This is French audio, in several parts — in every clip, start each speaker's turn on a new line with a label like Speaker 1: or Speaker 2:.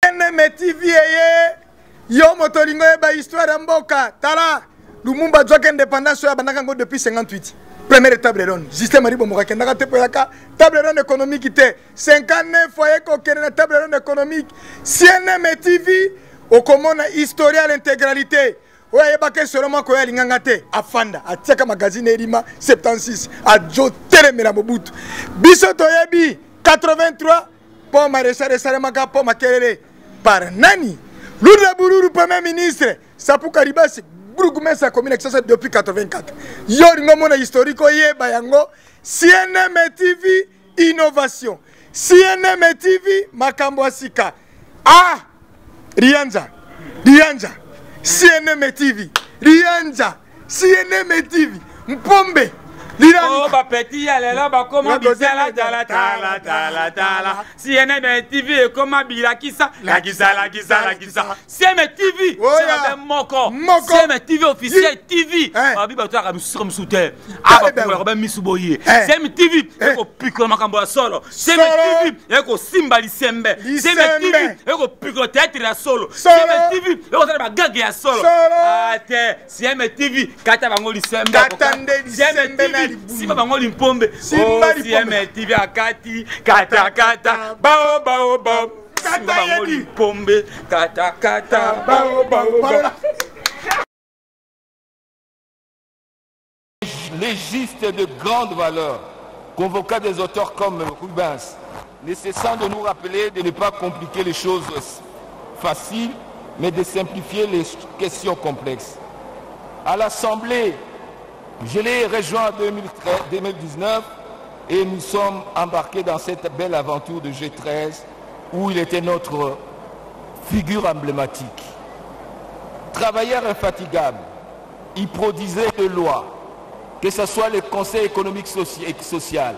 Speaker 1: NM TV yo motolingo eba histoire mboka tala Lumumba joie indépendance ya bandaka ngo depuis 58 première table ronde système aribo moka ndaka te poyaka table ronde économique te 59 foyer ko kena table ronde économique CNM TV okomona historia l'intégralité oya yebaka seulement ko ya linganga te afanda atiaka magazine erima 76 a jo telemela mobutu biso toyebi 83 pour maréchal Salemaka pour makelele par nani Lourdes Bururu premier ministre Sapuka Ribasi Bourgmestre commune depuis 84 yoringo mona historique yeba yango CNM TV innovation CNM TV makambo asika Rianza CNM TV Rianza CNM TV Mpombe
Speaker 2: Oh, bah petit, là, bah comment bisala tala. CNM TV et comment bila kisa la kisa. CNM TV, c'est la même moko. CNM TV officiel TV. Ah bi bah toi comme soutien. Ah bah pour Robin Misuboye. CNM TV, et ko pico makambo solo. CNM TV, et ko simbali sembe. CNM TV, et ko pico théâtre la solo. CNM TV, et ko ba gag ya solo. Ah te, CNM TV, kata bangoli sembe. CNM TV si ba bango limpombe CNM TV akati kata bao kata bango limpombe kata bao
Speaker 3: légiste de grande valeur convoqua des auteurs comme Rubens, nécessaire de nous rappeler de ne pas compliquer les choses faciles mais de simplifier les questions complexes. À l'Assemblée, je l'ai rejoint en 2019 et nous sommes embarqués dans cette belle aventure de G13 où il était notre figure emblématique. Travailleur infatigable, il produisait des lois, que ce soit le Conseil économique et social,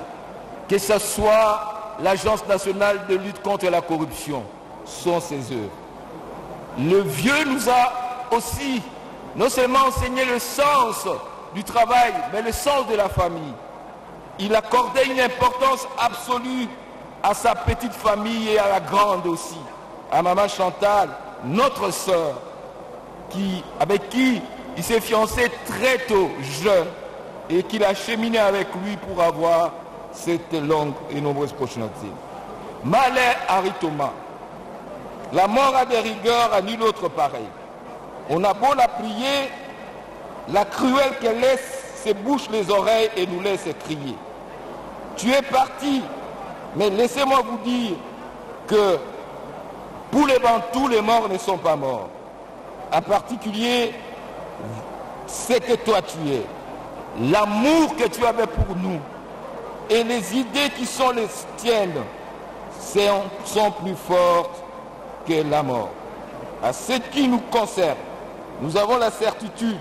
Speaker 3: que ce soit l'Agence nationale de lutte contre la corruption, sont ses œuvres. Le vieux nous a aussi non seulement enseigné le sens du travail, mais le sens de la famille. Il accordait une importance absolue à sa petite famille et à la grande aussi. À maman Chantal, notre sœur, avec qui il s'est fiancé très tôt, jeune, et qu'il a cheminé avec lui pour avoir cette longue et nombreuse proximité. Malais Harry Thomas, la mort a des rigueurs à nul autre pareil. On a beau la prier, la cruelle qu'elle laisse se bouche les oreilles et nous laisse crier. Tu es parti, mais laissez-moi vous dire que pour les Bantous, les morts ne sont pas morts. En particulier, c'est que toi tu es. L'amour que tu avais pour nous et les idées qui sont les tiennes sont plus fortes que la mort. À ce qui nous concerne, nous avons la certitude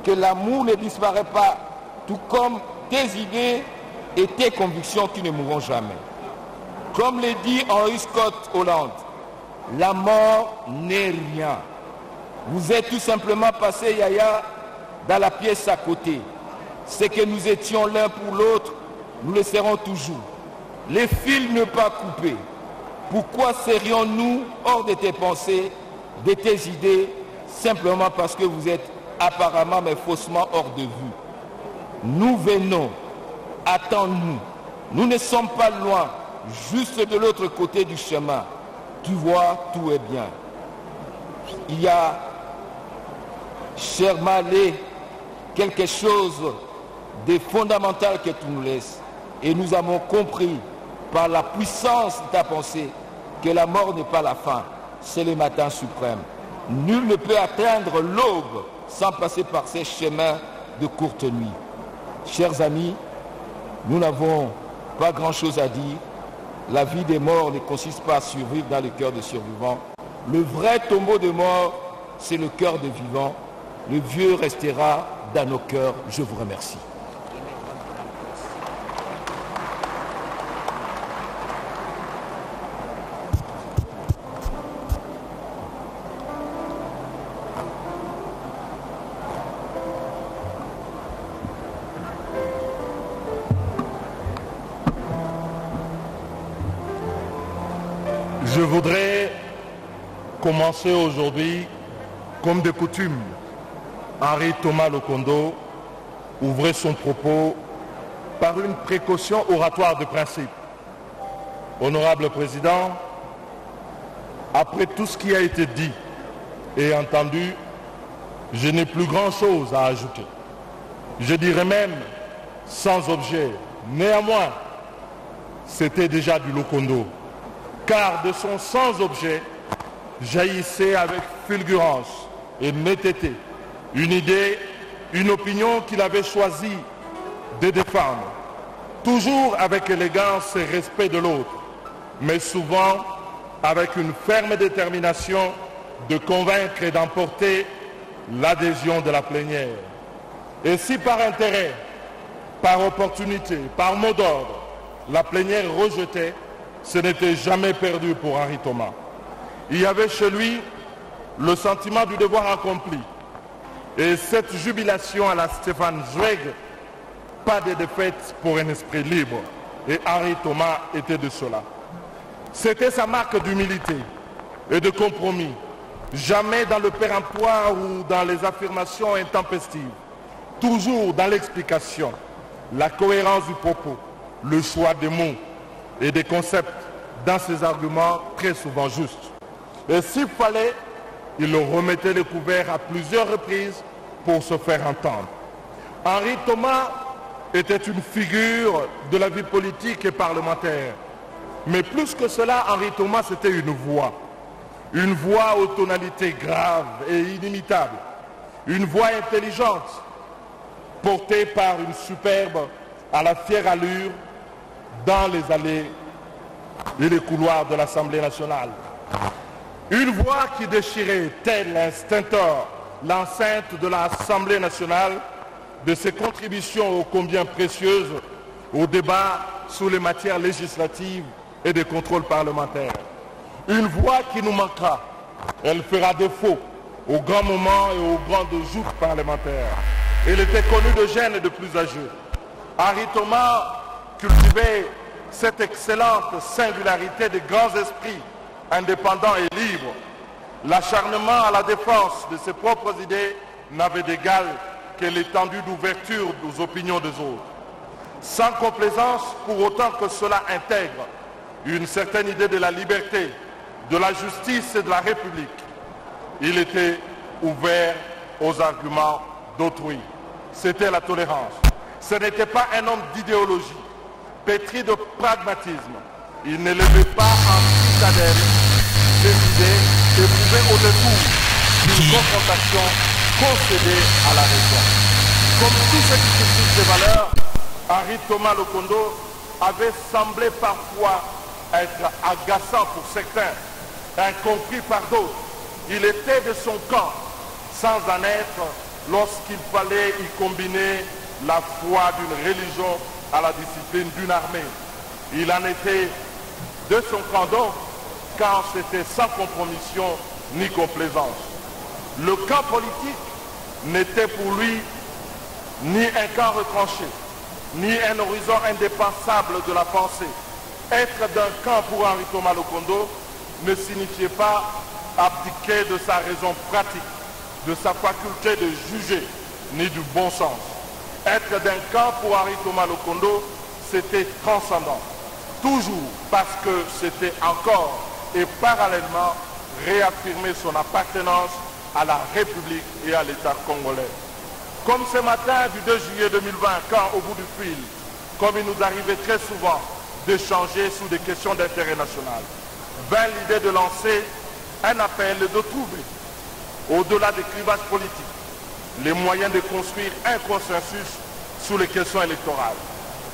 Speaker 3: que l'amour ne disparaît pas, tout comme tes idées et tes convictions qui ne mourront jamais. Comme le dit Henry Scott Hollande, la mort n'est rien. Vous êtes tout simplement passé, Yaya, dans la pièce à côté. C'est que nous étions l'un pour l'autre, nous le serons toujours. Les fils ne pas coupés. Pourquoi serions-nous hors de tes pensées, de tes idées, simplement parce que vous êtes apparemment mais faussement hors de vue? Nous venons, attends-nous. Nous ne sommes pas loin, juste de l'autre côté du chemin. Tu vois, tout est bien. Il y a, cher Malé, quelque chose de fondamental que tu nous laisses. Et nous avons compris par la puissance de ta pensée que la mort n'est pas la fin, c'est le matin suprême. Nul ne peut atteindre l'aube sans passer par ces chemins de courte nuit. Chers amis, nous n'avons pas grand-chose à dire. La vie des morts ne consiste pas à survivre dans le cœur des survivants. Le vrai tombeau de mort, c'est le cœur des vivants. Le vieux restera dans nos cœurs. Je vous remercie.
Speaker 4: Je voudrais commencer aujourd'hui, comme de coutume, Henri Thomas Lokondo ouvrait son propos par une précaution oratoire de principe. Honorable Président, après tout ce qui a été dit et entendu, je n'ai plus grand-chose à ajouter. Je dirais même sans objet. Néanmoins, c'était déjà du Lokondo, car de son sans objet jaillissait avec fulgurance et netteté une idée, une opinion qu'il avait choisi de défendre, toujours avec élégance et respect de l'autre, mais souvent avec une ferme détermination de convaincre et d'emporter l'adhésion de la plénière. Et si par intérêt, par opportunité, par mot d'ordre, la plénière rejetait, ce n'était jamais perdu pour Henri Thomas. Il y avait chez lui le sentiment du devoir accompli. Et cette jubilation à la Stéphane Zweig, pas de défaite pour un esprit libre. Et Henri Thomas était de cela. C'était sa marque d'humilité et de compromis. Jamais dans le péremptoire ou dans les affirmations intempestives. Toujours dans l'explication, la cohérence du propos, le choix des mots et des concepts dans ses arguments très souvent justes. Et s'il fallait, il remettait les couverts à plusieurs reprises pour se faire entendre. Henri Thomas était une figure de la vie politique et parlementaire. Mais plus que cela, Henri Thomas, c'était une voix. Une voix aux tonalités graves et inimitables. Une voix intelligente, portée par une superbe à la fière allure dans les allées et les couloirs de l'Assemblée nationale. Une voix qui déchirait, tel un stentor, l'enceinte de l'Assemblée nationale, de ses contributions ô combien précieuses au débat sur les matières législatives et des contrôles parlementaires. Une voix qui nous manquera. Elle fera défaut aux grands moments et aux grandes joutes parlementaires. Il était connu de jeunes et de plus âgés. Henri Thomas cultivait cette excellente singularité des grands esprits indépendants et libres. L'acharnement à la défense de ses propres idées n'avait d'égal que l'étendue d'ouverture aux opinions des autres. Sans complaisance, pour autant que cela intègre une certaine idée de la liberté, de la justice et de la République. Il était ouvert aux arguments d'autrui. C'était la tolérance. Ce n'était pas un homme d'idéologie, pétri de pragmatisme. Il ne levait pas en citadelle des idées éprouvées au détour d'une confrontation concédée à la raison. Comme tous ceux qui critiquent ces valeurs, Henri Thomas Lokondo avait semblé parfois être agaçant pour certains, incompris par d'autres. Il était de son camp, sans en être lorsqu'il fallait y combiner la foi d'une religion à la discipline d'une armée. Il en était de son camp donc, car c'était sans compromission ni complaisance. Le camp politique n'était pour lui ni un camp retranché, ni un horizon indépassable de la pensée. Être d'un camp pour Henri Thomas Lokondo ne signifiait pas abdiquer de sa raison pratique, de sa faculté de juger, ni du bon sens. Être d'un camp pour Henri Thomas Lokondo, c'était transcendant. Toujours parce que c'était encore et parallèlement réaffirmer son appartenance à la République et à l'État congolais. Comme ce matin du 2 juillet 2020, quand au bout du fil, comme il nous arrivait très souvent d'échanger sur des questions d'intérêt national, vint l'idée de lancer un appel et de trouver, au-delà des clivages politiques, les moyens de construire un consensus sur les questions électorales.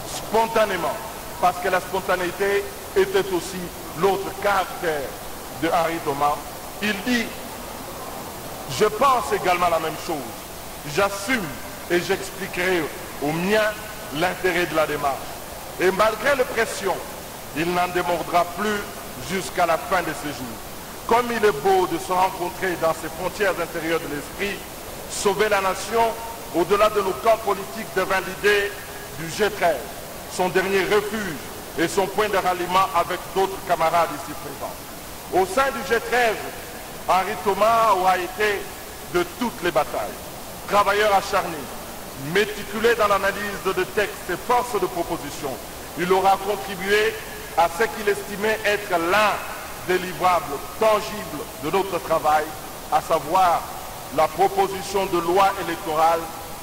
Speaker 4: Spontanément, parce que la spontanéité était aussi l'autre caractère de Henri Thomas, il dit « Je pense également la même chose. J'assume et j'expliquerai au mien l'intérêt de la démarche. Et malgré les pressions, il n'en démordra plus jusqu'à la fin de ses jours. Comme il est beau de se rencontrer dans ces frontières intérieures de l'esprit, sauver la nation au-delà de nos camps politiques devint l'idée du G13, son dernier refuge et son point de ralliement avec d'autres camarades ici présents. Au sein du G13, Henri Thomas aura été de toutes les batailles. Travailleur acharné, méticuleux dans l'analyse de textes et force de proposition, il aura contribué à ce qu'il estimait être l'un des livrables tangibles de notre travail, à savoir la proposition de loi électorale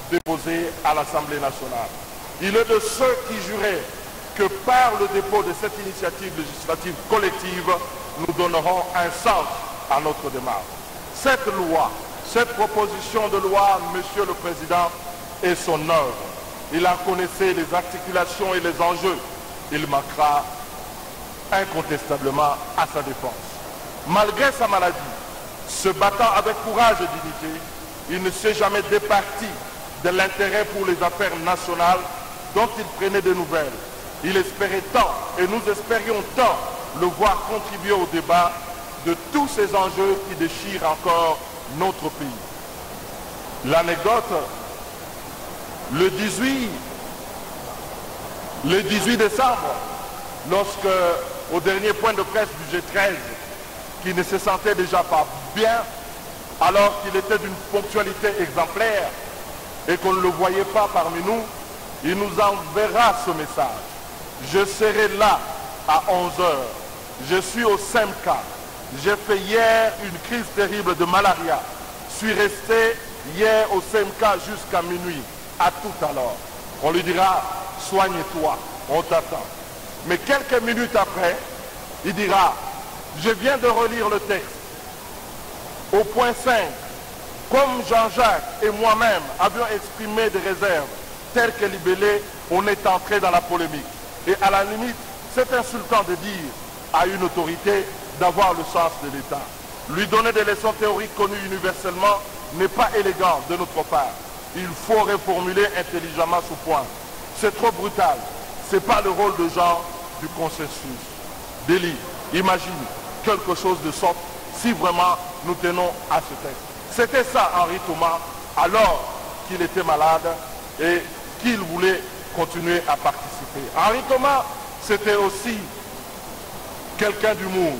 Speaker 4: déposée à l'Assemblée nationale. Il est de ceux qui juraient que par le dépôt de cette initiative législative collective, nous donnerons un sens à notre démarche. Cette loi, cette proposition de loi, Monsieur le Président, est son œuvre. Il en connaissait les articulations et les enjeux. Il marquera incontestablement à sa défense. Malgré sa maladie, se battant avec courage et dignité, il ne s'est jamais départi de l'intérêt pour les affaires nationales dont il prenait des nouvelles. Il espérait tant, et nous espérions tant, le voir contribuer au débat de tous ces enjeux qui déchirent encore notre pays. L'anecdote, le 18 décembre, lorsque, au dernier point de presse du G13, qui ne se sentait déjà pas bien, alors qu'il était d'une ponctualité exemplaire et qu'on ne le voyait pas parmi nous, il nous enverra ce message. Je serai là à 11 h. Je suis au SEMCA. J'ai fait hier une crise terrible de malaria. Je suis resté hier au SEMCA jusqu'à minuit. À tout à l'heure. On lui dira, soigne-toi, on t'attend. Mais quelques minutes après, il dira, je viens de relire le texte. Au point 5, comme Jean-Jacques et moi-même avions exprimé des réserves, telles que libellées, on est entré dans la polémique. Et à la limite, c'est insultant de dire à une autorité d'avoir le sens de l'État. Lui donner des leçons théoriques connues universellement n'est pas élégant de notre part. Il faut reformuler intelligemment ce point. C'est trop brutal. Ce n'est pas le rôle de genre du consensus. Délit, imagine quelque chose de sorte si vraiment nous tenons à ce texte. C'était ça Henri Thomas alors qu'il était malade et qu'il voulait continuer à participer. Henri Thomas, c'était aussi quelqu'un d'humour.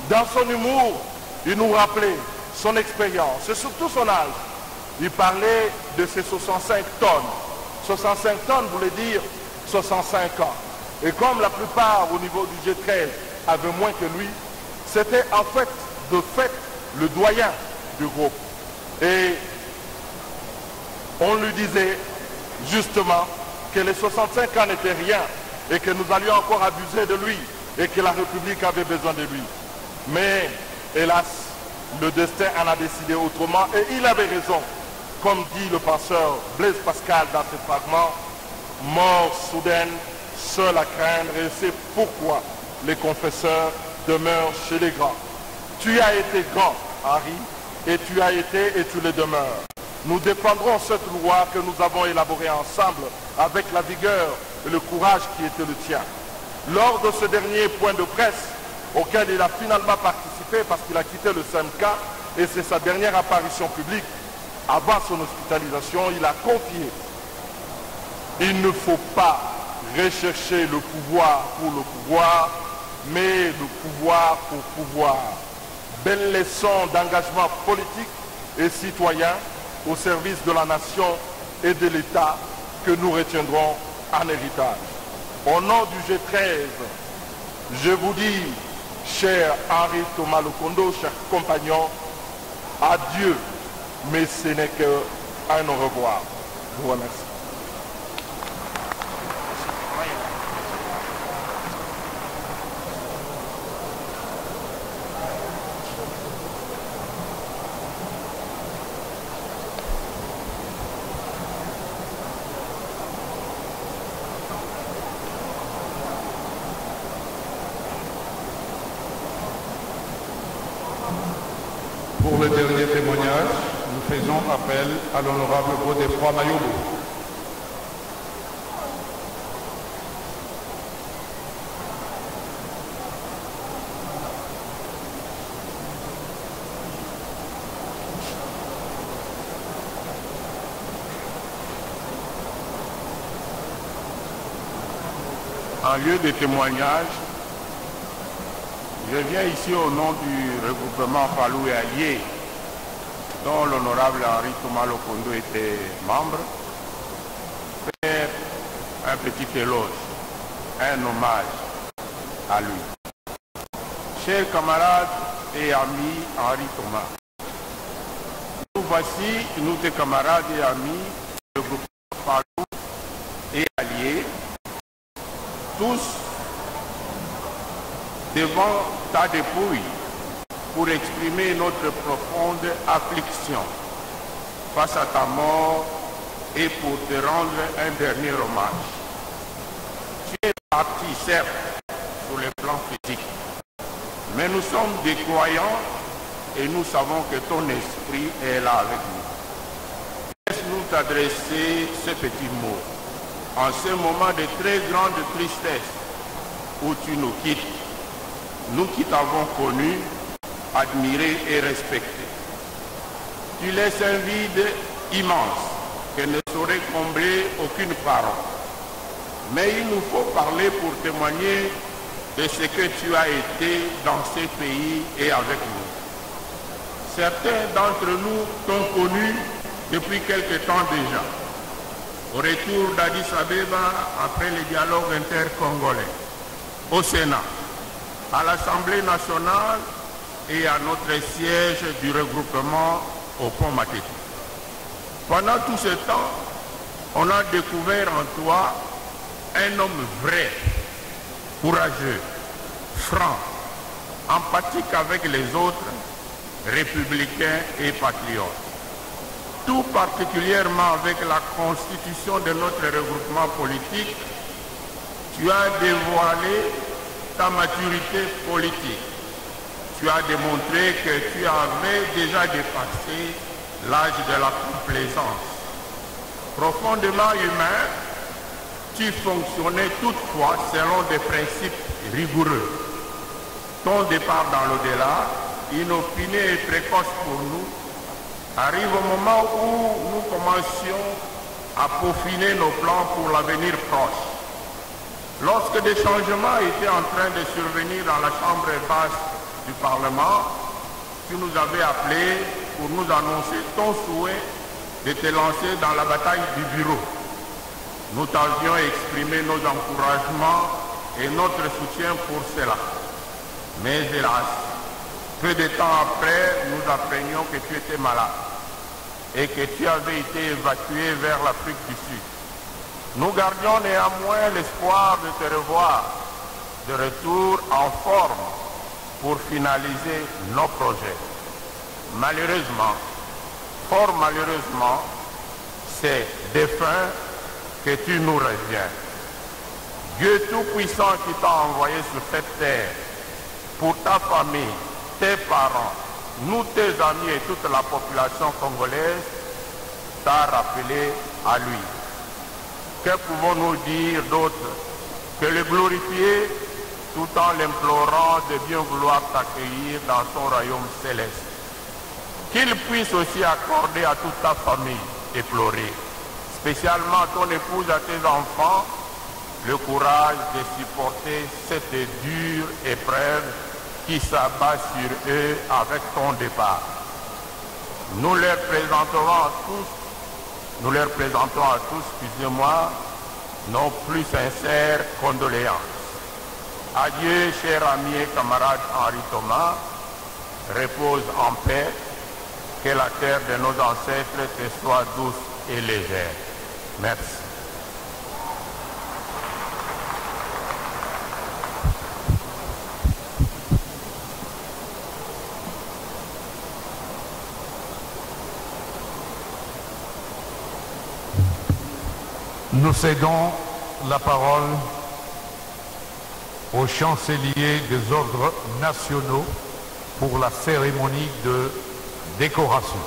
Speaker 4: Dans son humour, il nous rappelait son expérience et surtout son âge. Il parlait de ses 65 tonnes. 65 tonnes voulait dire 65 ans. Et comme la plupart au niveau du G13 avaient moins que lui, c'était en fait, de fait, le doyen du groupe. Et on lui disait justement que les 65 ans n'étaient rien et que nous allions encore abuser de lui et que la République avait besoin de lui. Mais hélas, le destin en a décidé autrement et il avait raison. Comme dit le penseur Blaise Pascal dans ses fragments, mort soudaine, seule à craindre, et c'est pourquoi les confesseurs demeurent chez les grands. Tu as été grand, Henri, et tu as été et tu le demeures. Nous défendrons cette loi que nous avons élaborée ensemble avec la vigueur et le courage qui était le tien. Lors de ce dernier point de presse, auquel il a finalement participé parce qu'il a quitté le SEMCA, et c'est sa dernière apparition publique, avant son hospitalisation, il a confié: il ne faut pas rechercher le pouvoir pour le pouvoir, mais le pouvoir pour pouvoir. Belle leçon d'engagement politique et citoyen au service de la nation et de l'État que nous retiendrons en héritage. Au nom du G13, je vous dis, cher Henri Thomas Lokondo, chers compagnons, adieu, mais ce n'est qu'un au revoir. Je vous remercie.
Speaker 5: Pour le dernier témoignage, nous faisons appel à l'honorable Godefroid Mayobo.
Speaker 6: En lieu de témoignage,
Speaker 5: Je viens ici au nom du regroupement Palou et Alliés, dont l'honorable Henri Thomas Lokondo était membre, faire un petit éloge, un hommage à lui. Chers camarades et amis Henri Thomas, nous voici, nous tes camarades et amis, le groupe Palou et Alliés, tous devant ta dépouille pour exprimer notre profonde affliction face à ta mort et pour te rendre un dernier hommage. Tu es parti, certes, sur le plan physique, mais nous sommes des croyants et nous savons que ton esprit est là avec nous. Laisse-nous t'adresser ce petit mot en ce moment de très grande tristesse où tu nous quittes, nous qui t'avons connu, admiré et respecté. Tu laisses un vide immense que ne saurait combler aucune parole. Mais il nous faut parler pour témoigner de ce que tu as été dans ces pays et avec nous. Certains d'entre nous t'ont connu depuis quelque temps déjà. Au retour d'Addis Abeba, après les dialogues intercongolais, au Sénat, à l'Assemblée nationale et à notre siège du regroupement au Pont Matete. Pendant tout ce temps, on a découvert en toi un homme vrai, courageux, franc, empathique avec les autres, républicain et patriote. Tout particulièrement avec la constitution de notre regroupement politique, tu as dévoilé ta maturité politique. Tu as démontré que tu avais déjà dépassé l'âge de la complaisance. Profondément humain, tu fonctionnais toutefois selon des principes rigoureux. Ton départ dans l'au-delà, inopiné et précoce pour nous, arrive au moment où nous commencions à peaufiner nos plans pour l'avenir proche. Lorsque des changements étaient en train de survenir dans la chambre basse du Parlement, tu nous avais appelés pour nous annoncer ton souhait de te lancer dans la bataille du bureau. Nous t'avions exprimé nos encouragements et notre soutien pour cela. Mais hélas, peu de temps après, nous apprenions que tu étais malade et que tu avais été évacué vers l'Afrique du Sud. Nous gardions néanmoins l'espoir de te revoir de retour en forme pour finaliser nos projets. Malheureusement, fort malheureusement, c'est défunt que tu nous reviens. Dieu Tout-Puissant qui t'a envoyé sur cette terre pour ta famille, tes parents, nous, tes amis et toute la population congolaise, t'a rappelé à lui. Que pouvons-nous dire d'autre que le glorifier tout en l'implorant de bien vouloir t'accueillir dans son royaume céleste. Qu'il puisse aussi accorder à toute ta famille éplorée, spécialement à ton épouse, à tes enfants, le courage de supporter cette dure épreuve qui s'abat sur eux avec ton départ. Nous leur présentons à tous, excusez-moi, nos plus sincères condoléances. Adieu, cher ami et camarade Henri Thomas, repose en paix, que la terre de nos ancêtres te soit douce et légère. Merci. Nous cédons la parole au chancelier des ordres nationaux pour la cérémonie de décoration.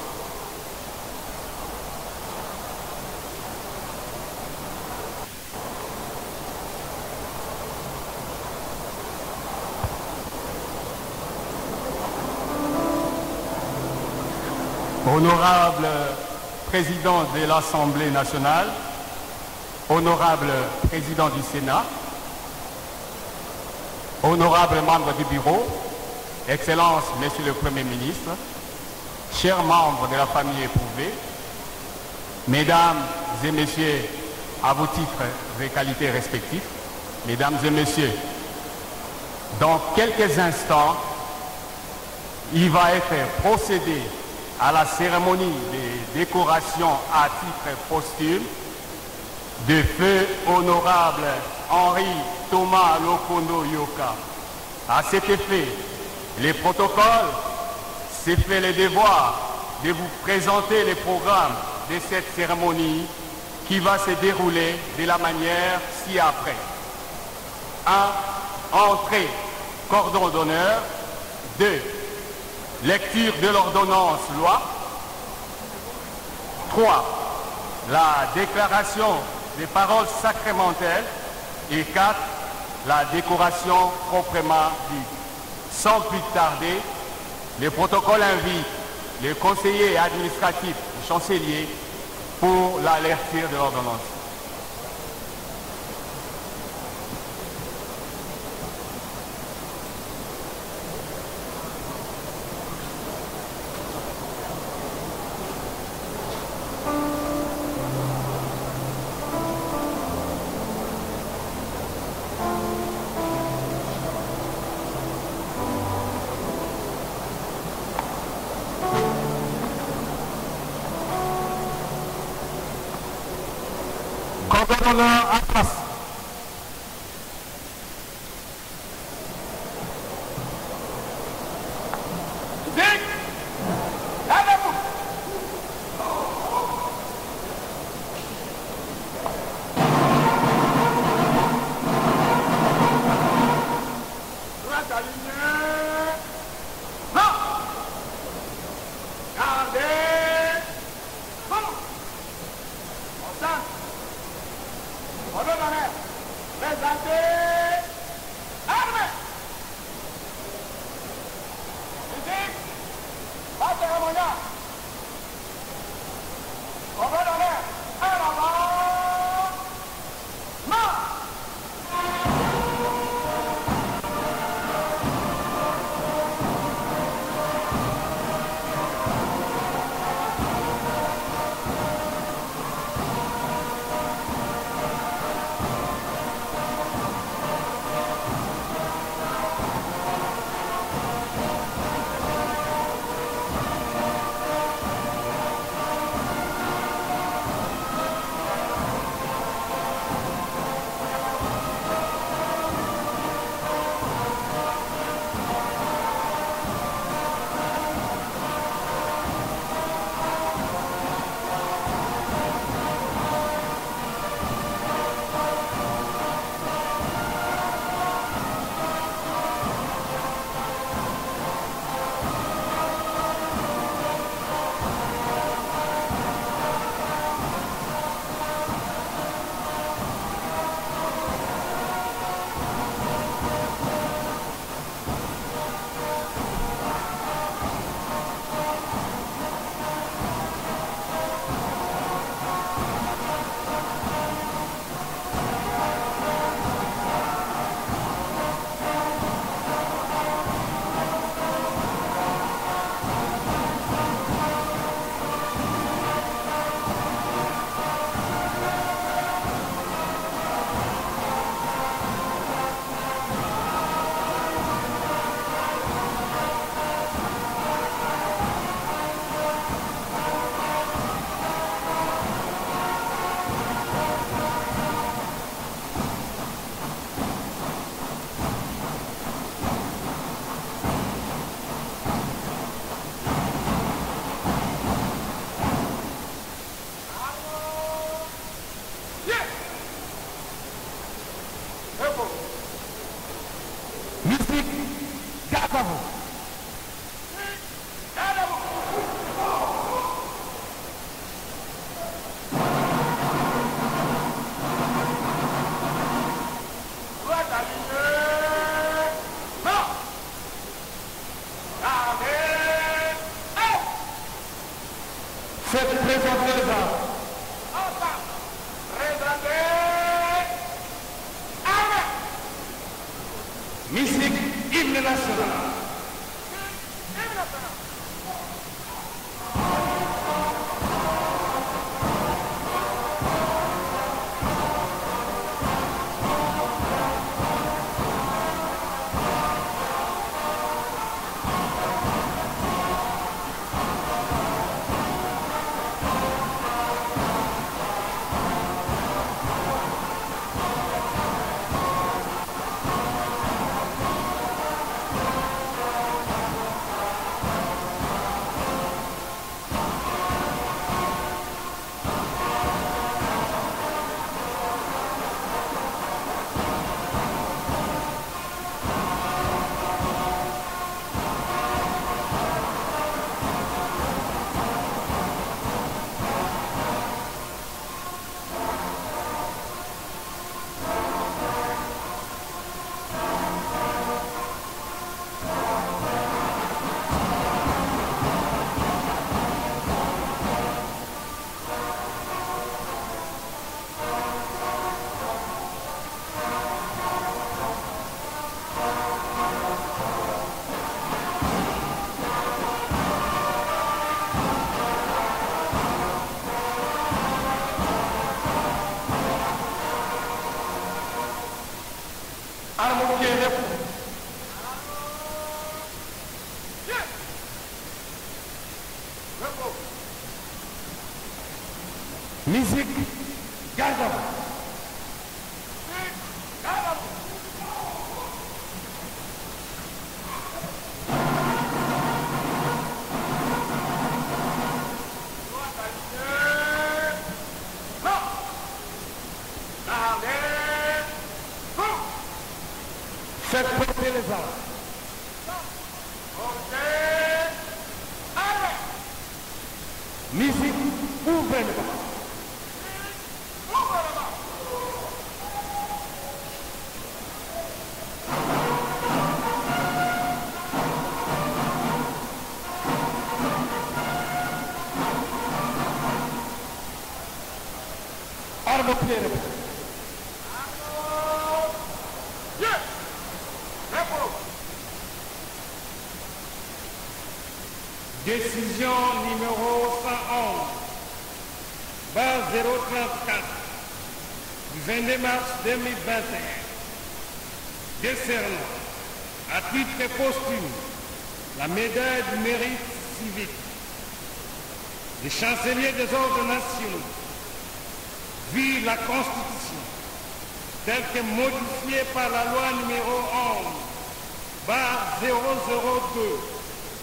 Speaker 6: Honorable président de l'Assemblée nationale, honorable président du Sénat, honorable membre du bureau, Excellences, Monsieur le Premier ministre, chers membres de la famille éprouvée, Mesdames et Messieurs, à vos titres et qualités respectifs, Mesdames et Messieurs, dans quelques instants, il va être procédé à la cérémonie de décoration à titre posthume de feu honorable Henri Thomas Lokondo Yoka. À cet effet, les protocoles s'est fait le devoir de vous présenter le programme de cette cérémonie qui va se dérouler de la manière ci-après. 1. Entrée, cordon d'honneur. 2. Lecture de l'ordonnance loi. 3. La déclaration des paroles sacramentelles. Et 4. La décoration proprement dite. Sans plus tarder, le protocole invite le conseiller administratif du chancelier pour la lecture de l'ordonnance.
Speaker 7: à face.
Speaker 8: Musique hymne national.
Speaker 7: Musique, garde. Faites porter les armes. Musique, ouvrez le bas. Arme au pied. Décision numéro 111, base 034, du 22 mars 2021, décernant à titre posthume la médaille du mérite civique des chanceliers des ordres nationaux, vu la Constitution telle que modifiée par la loi numéro 11/002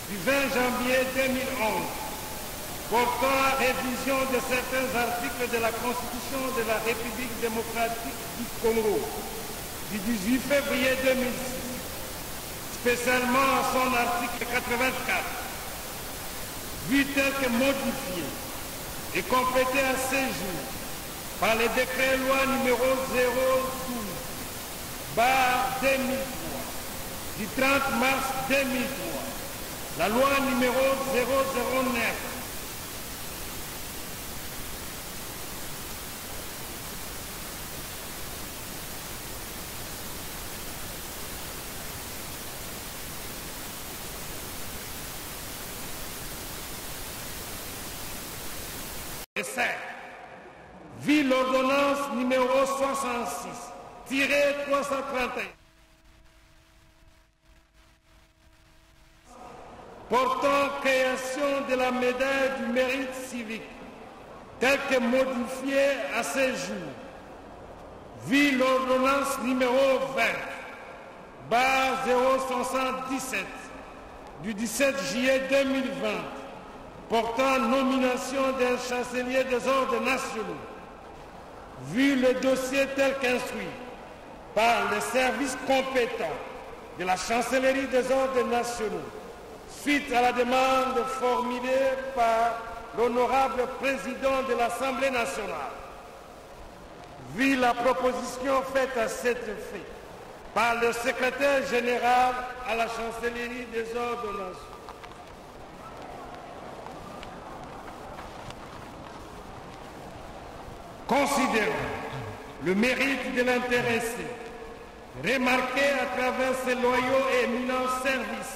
Speaker 7: du 20 janvier 2011, portant à révision de certains articles de la Constitution de la République démocratique du Congo du 18 février 2006, spécialement à son article 84, vu tel que modifié et complété à ce jour par le décret loi numéro 012/2003 du 30 mars 2003, la loi numéro 009 et 7, vit l'ordonnance numéro 66-331 portant création de la médaille du mérite civique, telle que modifiée à ce jour, vit l'ordonnance numéro 20/077 du 17 juillet 2020, portant nomination d'un chancelier des ordres nationaux, vu le dossier tel qu'instruit par les services compétents de la chancellerie des ordres nationaux, suite à la demande formulée par l'honorable président de l'Assemblée nationale, vu la proposition faite à cet effet par le secrétaire général à la chancellerie des ordres nationaux. Considérant le mérite de l'intéressé, remarqué à travers ses loyaux et éminents services,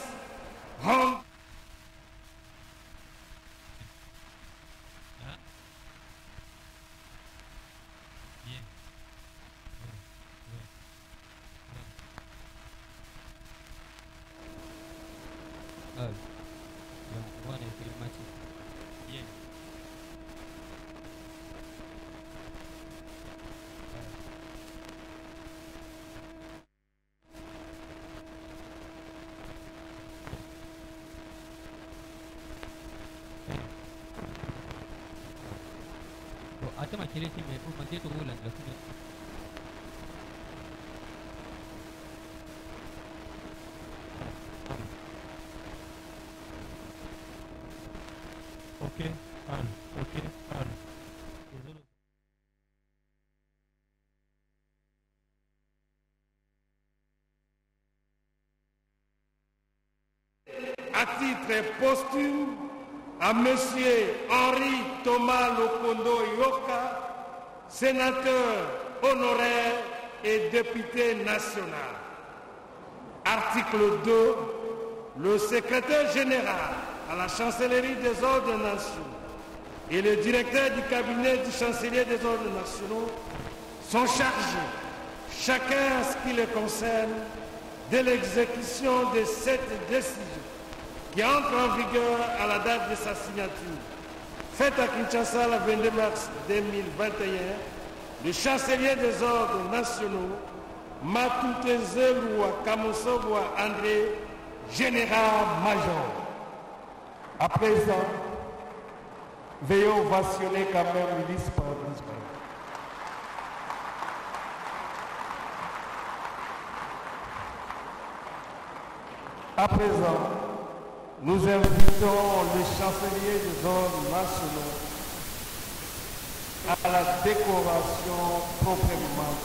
Speaker 7: à titre posthume à M. Henri Thomas Lokondo Yoka, sénateur honoraire et député national. Article 2. Le secrétaire général à la chancellerie des ordres nationaux et le directeur du cabinet du chancelier des ordres nationaux sont chargés, chacun en ce qui les concerne, de l'exécution de cette décision qui entre en vigueur à la date de sa signature. Faite à Kinshasa le 22 mars 2021, le chancelier des ordres nationaux, Matute Zelua Kamosobwa André, général-major. À présent, veuillez ovationner quand même ministre par ministre. À présent, nous invitons le chancelier des ordres nationaux à la décoration proprement.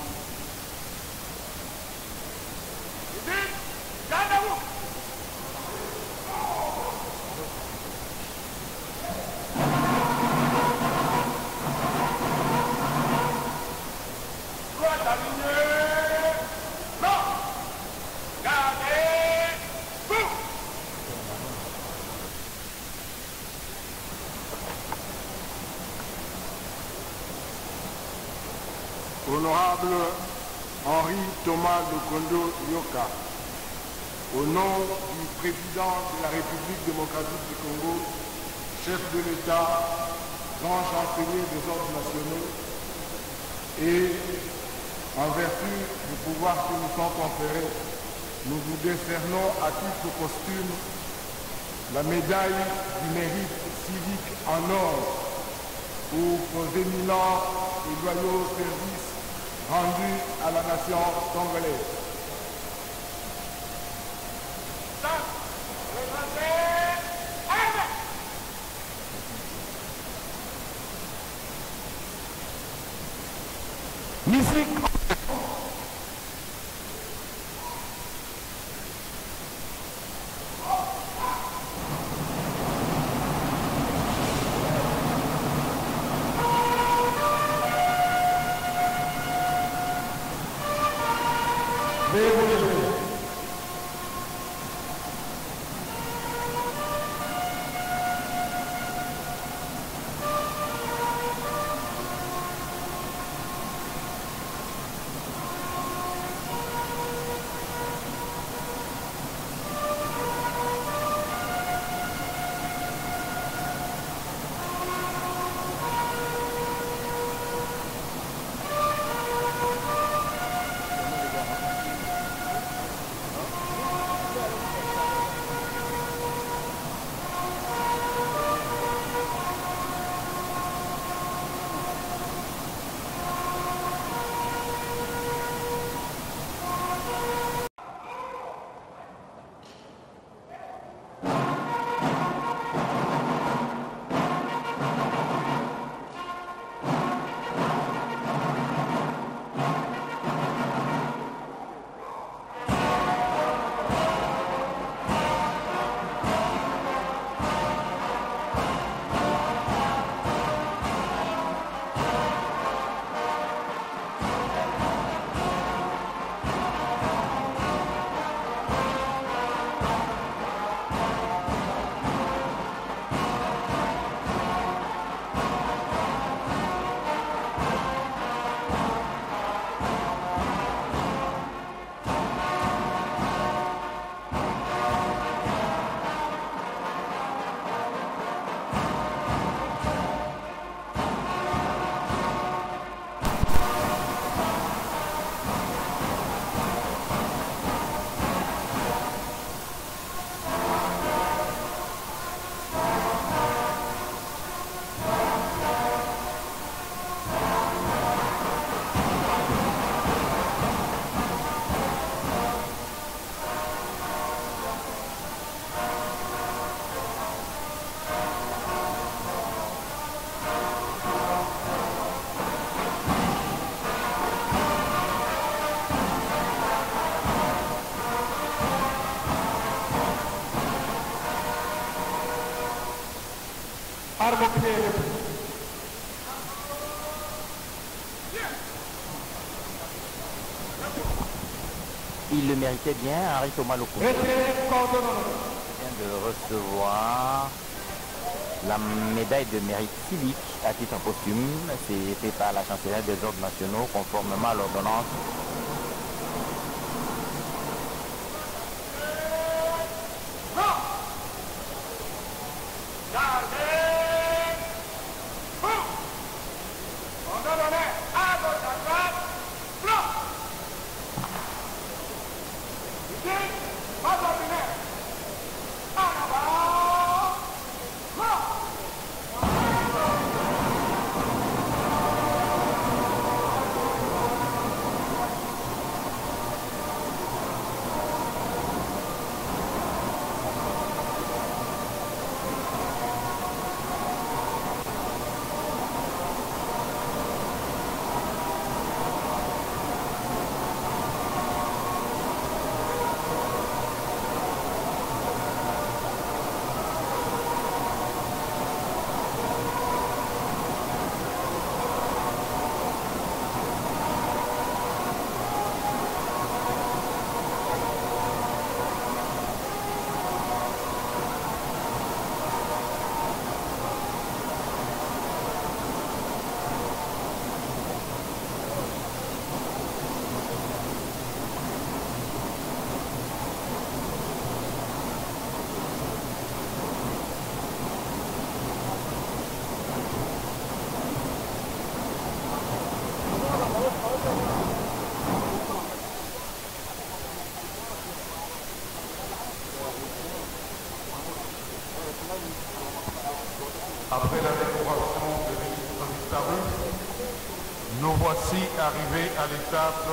Speaker 5: Honorable Henri Thomas Lokondo Yoka, au nom du président de la République démocratique du Congo, chef de l'État, grand chancelier des ordres nationaux, et en vertu du pouvoir qui nous sont conférés, nous vous décernons à titre posthume la médaille du mérite civique en or pour vos éminents et loyaux services rendus à la nation congolaise.
Speaker 7: Musique.
Speaker 8: Il le méritait bien, Henri Thomas Lokondo. Il vient de recevoir la médaille de mérite civique à titre posthume. C'est fait par la chancelière des ordres nationaux conformément à l'ordonnance .
Speaker 5: Après la décoration de l'illustre disparu, nous voici arrivés à l'étape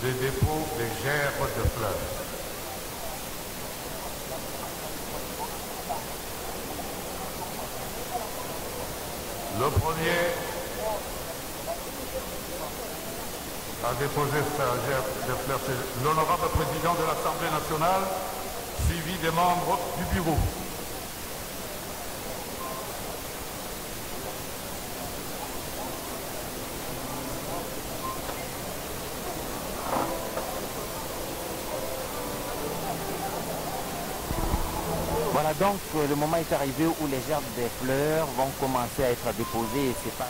Speaker 5: de dépôt des gerbes de fleurs. Le premier à déposer sa gerbe de fleurs, c'est l'honorable président de l'Assemblée nationale, suivi des membres du bureau.
Speaker 8: Voilà donc le moment est arrivé où les gerbes des fleurs vont commencer à être déposées et c'est pas...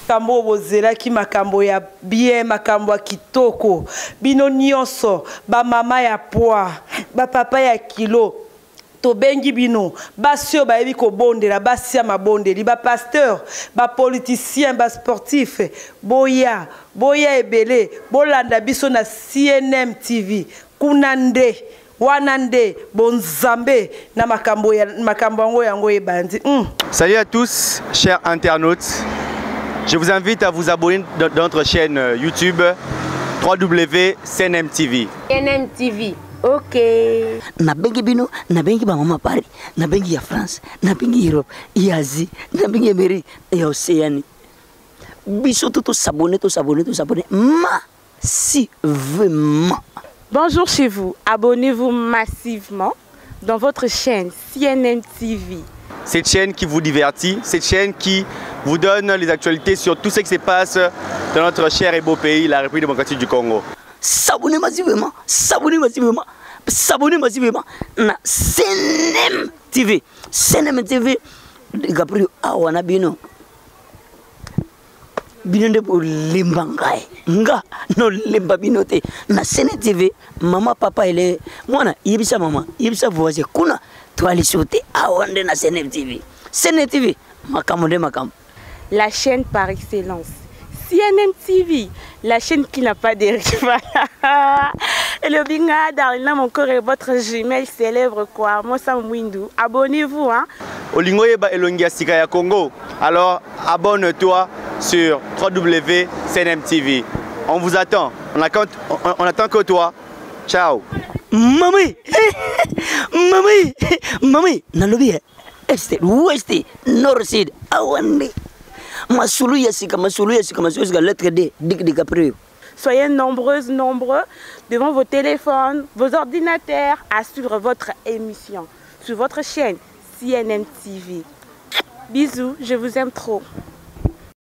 Speaker 9: makambo bozelaki makambo ya bien makambo ya kitoko bino nyonso ba mama ya poa ba papa ya kilo tobengi bino basi oyo bayebi kobondela basi ya mabondeli ba pasteur ba politicien ba sportif boya ebele bolanda biso na CNM TV kuna nde wana nde bonzambe na makambo yango ebandi.
Speaker 10: Salut à tous chers internautes. Je vous invite à vous abonner dans notre chaîne YouTube www.cnm TV.
Speaker 11: CNM TV, ok.
Speaker 12: Nabengi bino, nabengi ba mama Paris, nabengi ya France, nabengi Europe, ya Asie, nabengi Amérique et Océanie. Biso tout s'abonner, massivement.
Speaker 11: Bonjour chez vous, abonnez-vous massivement dans votre chaîne CNM TV.
Speaker 10: Cette chaîne qui vous divertit, cette chaîne qui vous donne les actualités sur tout ce qui se passe dans notre cher et beau pays, la République démocratique du Congo.
Speaker 12: S'abonnez massivement na CNM TV. CNM TV, Gabriel Awana Bino. Binende pour limbangai. Nga no limba binote. Na CNM TV, maman, papa, elle est. Moi, yebisa maman, yebisa voisin. Kuna. Na CNM TV. CNM TV, makam.
Speaker 11: La chaîne par excellence. CNM TV, la chaîne qui n'a pas de rival. Et le binga Darlina, mon corps et votre Gmail célèbre quoi. Moi, ça m'ouindou. Abonnez-vous, hein.
Speaker 10: Olingoyeba Elongia Sikaya Congo. Alors, abonne-toi sur www.cnm TV. On vous attend. On attend que toi. Ciao.
Speaker 12: Mami, nalobi est, ouest, nord, sud, awande. Masulu yasika, lettre D, Dick de Caprio.
Speaker 11: Soyez nombreux. devant vos téléphones, vos ordinateurs, à suivre votre émission sur votre chaîne CNM TV. Bisous, je vous aime trop.